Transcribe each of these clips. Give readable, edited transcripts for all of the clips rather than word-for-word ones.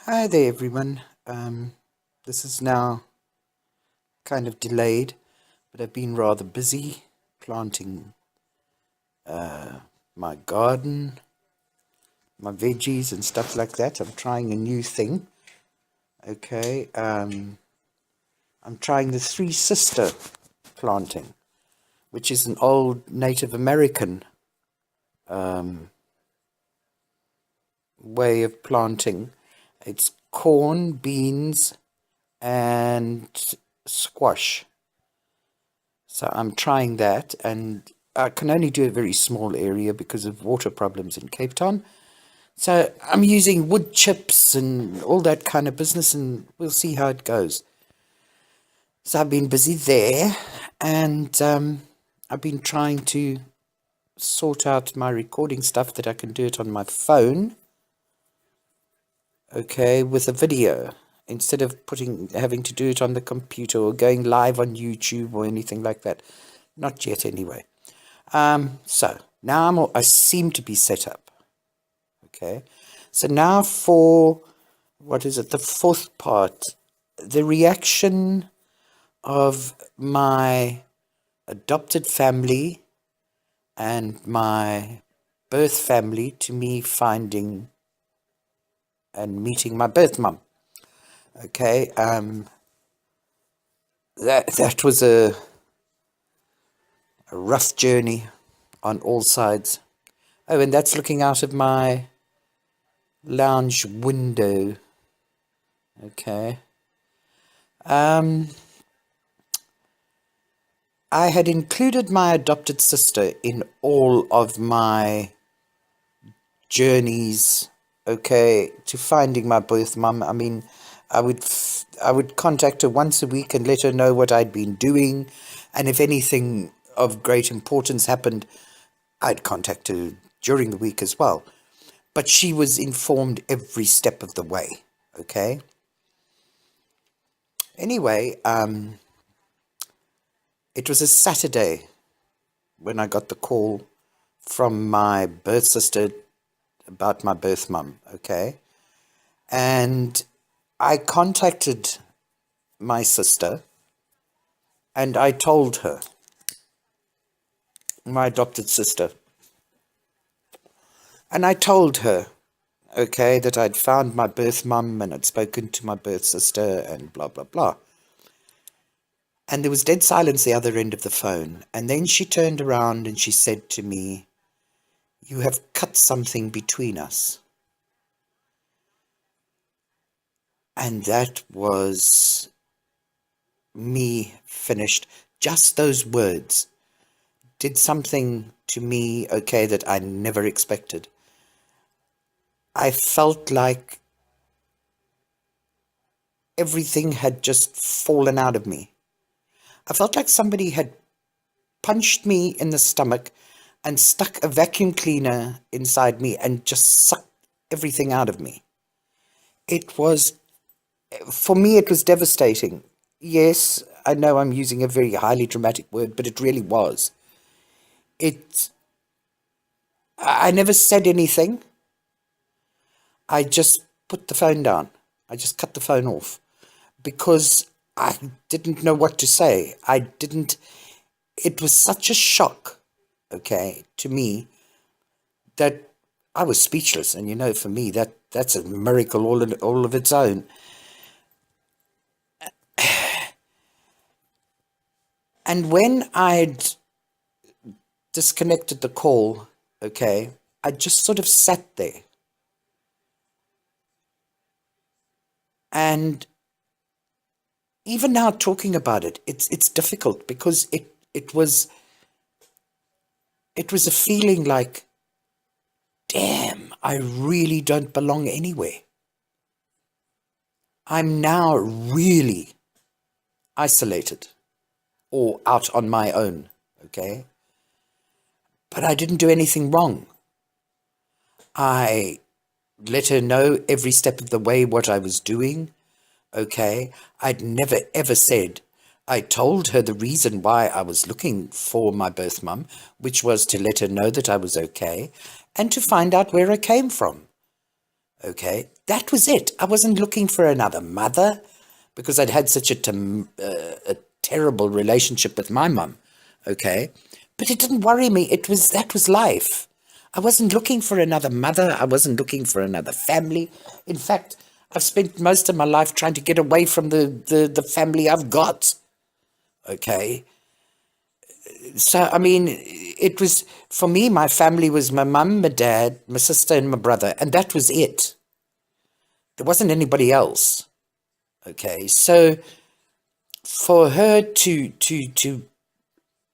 Hi there, everyone. This is now kind of delayed, but I've been rather busy planting my garden, my veggies, and stuff like that. I'm trying a new thing. Okay, I'm trying the Three Sister planting, which is an old Native American way of planting. It's corn, beans, and squash. So I'm trying that, and I can only do a very small area because of water problems in Cape Town. So I'm using wood chips and all that kind of business, and we'll see how it goes. So I've been busy there, and I've been trying to sort out my recording stuff that I can do it on my phone, okay, with a video instead of having to do it on the computer or going live on YouTube or anything like that. Not yet, anyway. So now I seem to be set up. Okay. So now for what is it? The fourth part, the reaction of my adopted family and my birth family to me finding and meeting my birth mum. Okay. That was a rough journey on all sides. Oh, and that's looking out of my lounge window. Okay. I had included my adopted sister in all of my journeys, okay, to finding my birth mum. I mean, I would contact her once a week and let her know what I'd been doing, and if anything of great importance happened, I'd contact her during the week as well. But she was informed every step of the way, okay? Anyway, it was a Saturday when I got the call from my birth sister about my birth mum, okay? And I contacted my sister and I told her, my adopted sister, and I told her, okay, that I'd found my birth mum and I'd spoken to my birth sister and blah, blah, blah. And there was dead silence the other end of the phone. And then she turned around and she said to me, "You have cut something between us." And that was me finished. Just those words did something to me, okay, that I never expected. I felt like everything had just fallen out of me. I felt like somebody had punched me in the stomach and stuck a vacuum cleaner inside me and just sucked everything out of me. It was, for me, it was devastating. Yes, I know I'm using a very highly dramatic word, but it really was. It, I never said anything. I just put the phone down. I just cut the phone off because I didn't know what to say. It was such a shock, okay, to me that I was speechless. And for me, that's a miracle all of its own. And when I'd disconnected the call, okay, I just sort of sat there. And even now talking about it, it's difficult because it was a feeling like, damn, I really don't belong anywhere. I'm now really isolated or out on my own, okay? But I didn't do anything wrong. I let her know every step of the way what I was doing, okay? I'd never ever said, I told her the reason why I was looking for my birth mum, which was to let her know that I was okay and to find out where I came from, Okay, that was it. I wasn't looking for another mother because I'd had such a terrible relationship with my mum. Okay, but it didn't worry me. That was life. I wasn't looking for another mother. I wasn't looking for another family. In fact, I've spent most of my life trying to get away from the family I've got. Okay, so I mean, it was for me. My family was my mum, my dad, my sister, and my brother, and that was it. There wasn't anybody else. Okay, so for her to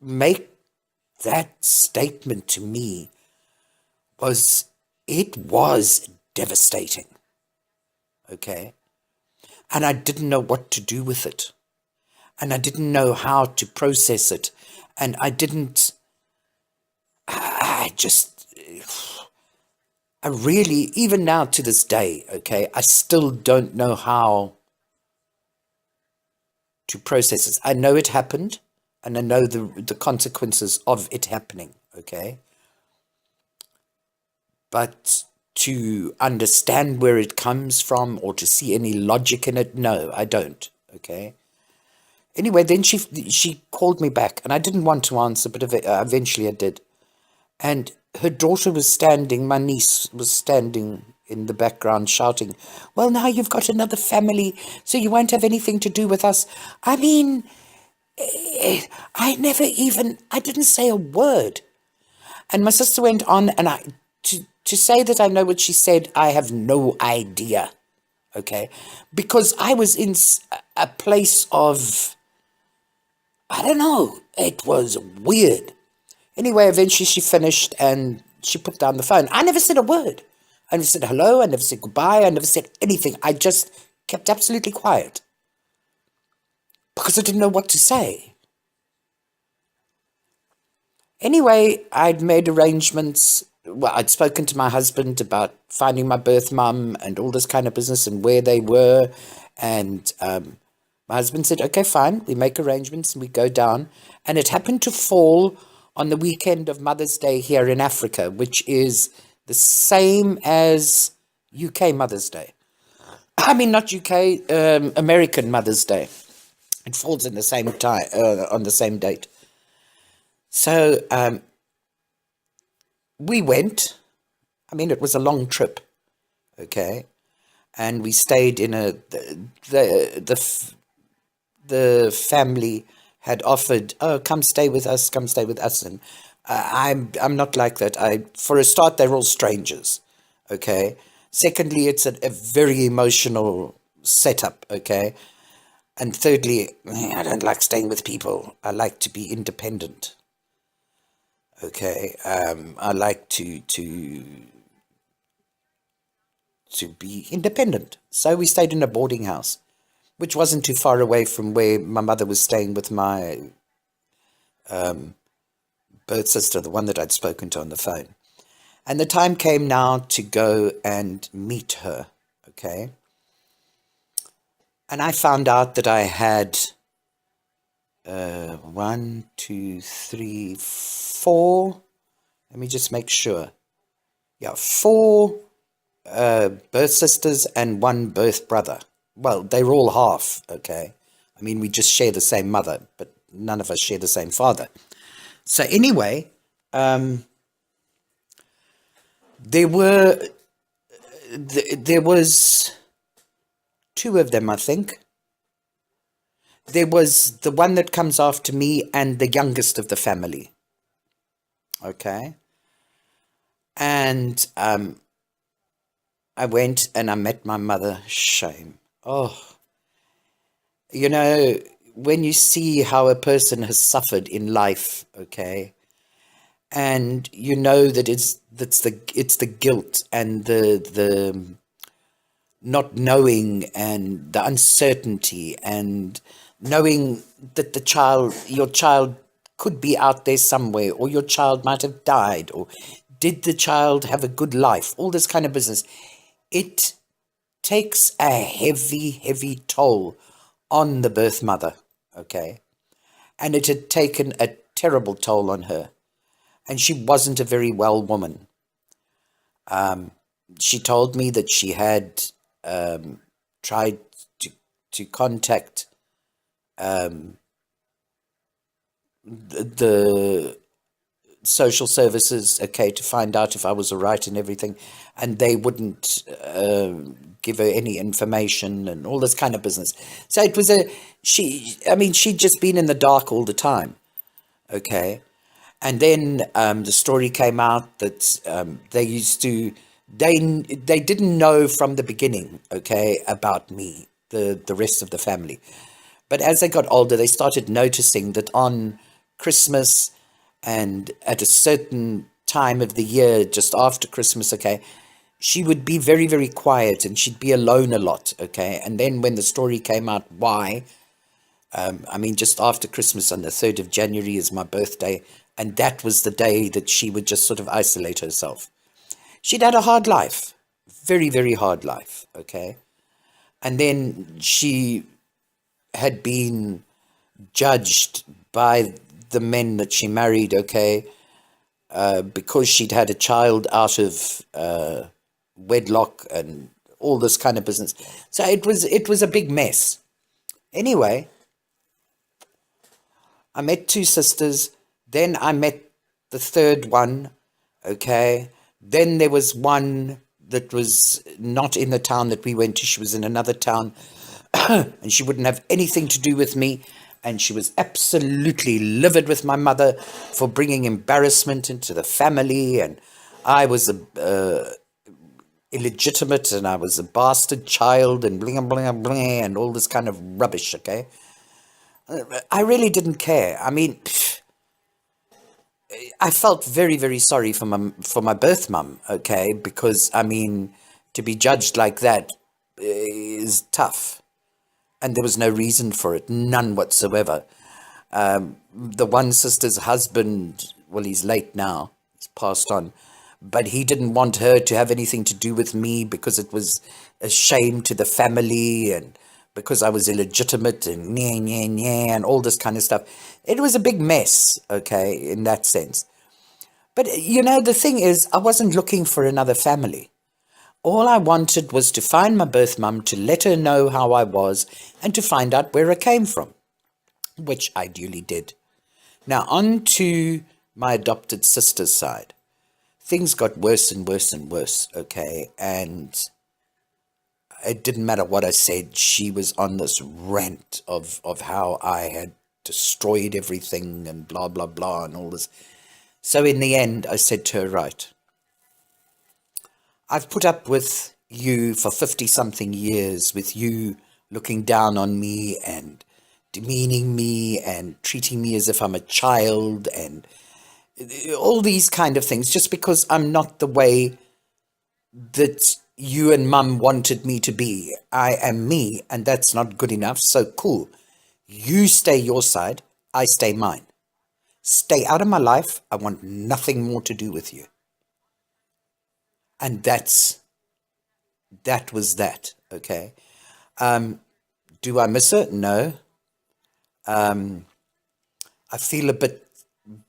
make that statement to me was it was devastating. Okay, and I didn't know what to do with it, and I didn't know how to process it, and I didn't. I just. I really, even now to this day, okay, I still don't know how to process it. I know it happened, and I know the consequences of it happening, okay? But to understand where it comes from or to see any logic in it, no, I don't, okay? Anyway, then she called me back, and I didn't want to answer, but eventually I did. And her daughter was standing, my niece was standing in the background shouting, well, now you've got another family, so you won't have anything to do with us. I mean, I didn't say a word. And my sister went on, and to say that I know what she said, I have no idea, okay? Because I was in a place of, I don't know, it was weird. Anyway, eventually she finished and she put down the phone. I never said a word. I never said hello. I never said goodbye. I never said anything. I just kept absolutely quiet because I didn't know what to say. Anyway, I'd made arrangements. Well, I'd spoken to my husband about finding my birth mum and all this kind of business and where they were. And my husband said, okay, fine. We make arrangements and we go down. And it happened to fall on the weekend of Mother's Day here in Africa, which is the same as UK Mother's Day. I mean, not UK, American Mother's Day. It falls in the same time, on the same date. So we went. I mean, it was a long trip, okay, and we stayed in the family had offered, oh, come stay with us, and I'm not like that. For a start, they're all strangers, okay. Secondly, it's a very emotional setup, okay. And thirdly, I don't like staying with people. I like to be independent, okay. I like to be independent. So we stayed in a boarding house, which wasn't too far away from where my mother was staying with my birth sister, the one that I'd spoken to on the phone. And the time came now to go and meet her, okay? And I found out that I had 1, 2, 3, 4, let me just make sure. Yeah, 4 birth sisters and 1 birth brother. Well, they were all half, okay? I mean, we just share the same mother, but none of us share the same father. So anyway, there was 2 of them, I think. There was the one that comes after me and the youngest of the family, okay? And I went and I met my mother. Shame. Oh, you know, when you see how a person has suffered in life, okay, and you know that it's the guilt and the not knowing and the uncertainty and knowing that your child could be out there somewhere, or your child might have died, or did the child have a good life, all this kind of business. It takes a heavy, heavy toll on the birth mother, okay? And it had taken a terrible toll on her. And she wasn't a very well woman. She told me that she had tried to contact the social services, okay, to find out if I was all right and everything, and they wouldn't give her any information and all this kind of business. So it was I mean, she'd just been in the dark all the time, okay. And then the story came out that they didn't know from the beginning, okay, about me, the rest of the family. But as they got older, they started noticing that on Christmas and at a certain time of the year, just after Christmas, okay, she would be very, very quiet and she'd be alone a lot, okay. And then when the story came out, why? I mean, just after Christmas on the 3rd of January is my birthday, and that was the day that she would just sort of isolate herself. She'd had a hard life, very, very hard life, okay. And then she had been judged by the men that she married, okay, because she'd had a child out of wedlock and all this kind of business. So it was a big mess. Anyway, I met 2 sisters. Then I met the third one, okay. Then there was one that was not in the town that we went to. She was in another town, and she wouldn't have anything to do with me. And she was absolutely livid with my mother for bringing embarrassment into the family. And I was illegitimate, and I was a bastard child, and bling, bling, bling, and all this kind of rubbish, okay? I really didn't care. I mean, I felt very, very sorry for my birth mum, okay? Because, I mean, to be judged like that is tough. And there was no reason for it, none whatsoever. The one sister's husband, well, he's late now, he's passed on, but he didn't want her to have anything to do with me because it was a shame to the family and because I was illegitimate and and all this kind of stuff. It was a big mess, okay, in that sense. But, you know, the thing is, I wasn't looking for another family. All I wanted was to find my birth mum, to let her know how I was, and to find out where I came from, which I duly did. Now, on to my adopted sister's side. Things got worse and worse and worse, okay? And it didn't matter what I said. She was on this rant of how I had destroyed everything and blah, blah, blah, and all this. So in the end, I said to her, right, I've put up with you for 50-something years, with you looking down on me and demeaning me and treating me as if I'm a child and all these kind of things, just because I'm not the way that you and mum wanted me to be. I am me, and that's not good enough, so cool. You stay your side, I stay mine. Stay out of my life. I want nothing more to do with you. And that was that, okay? Do I miss her? No. I feel a bit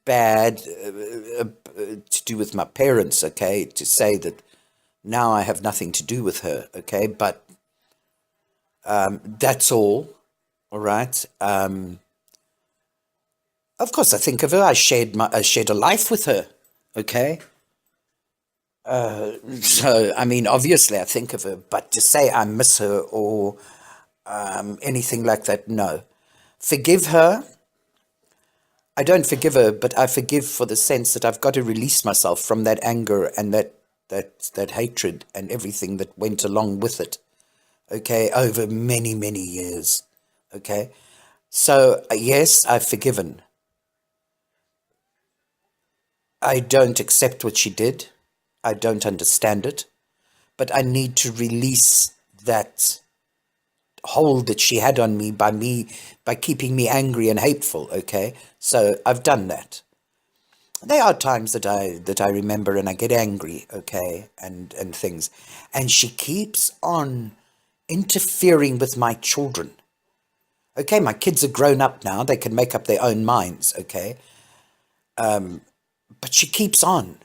bad to do with my parents, okay, to say that now I have nothing to do with her, okay, but that's all right. Of course, I think of her. I shared a life with her, okay. So, I mean, obviously I think of her, but to say I miss her or anything like that, no. Forgive her. I don't forgive her, but I forgive for the sense that I've got to release myself from that anger and that hatred and everything that went along with it, okay, over many, many years, okay? So, yes, I've forgiven. I don't accept what she did. I don't understand it, but I need to release that hold that she had on me by keeping me angry and hateful, okay? So I've done that. There are times that I remember and I get angry, okay, and things. And she keeps on interfering with my children. Okay, my kids are grown up now, they can make up their own minds, okay? But she keeps on.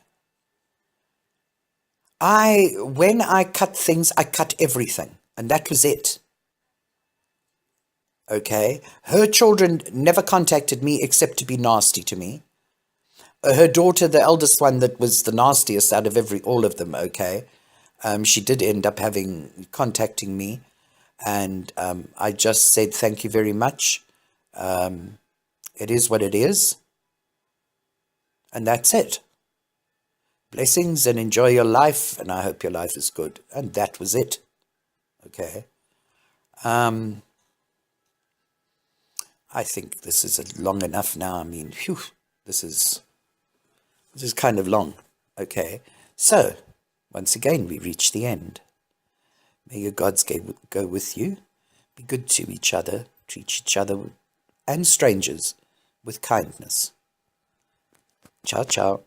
When I cut things, I cut everything, and that was it. Okay. Her children never contacted me except to be nasty to me. Her daughter, the eldest one, that was the nastiest out of all of them. Okay. She did end up contacting me, and I just said thank you very much. It is what it is, and that's it. Blessings, and enjoy your life, and I hope your life is good. And that was it. Okay. Um, I think this is long enough now. I mean, phew, this is kind of long. Okay. So, once again, we reach the end. May your gods go with you. Be good to each other. Treat each other and strangers with kindness. Ciao, ciao.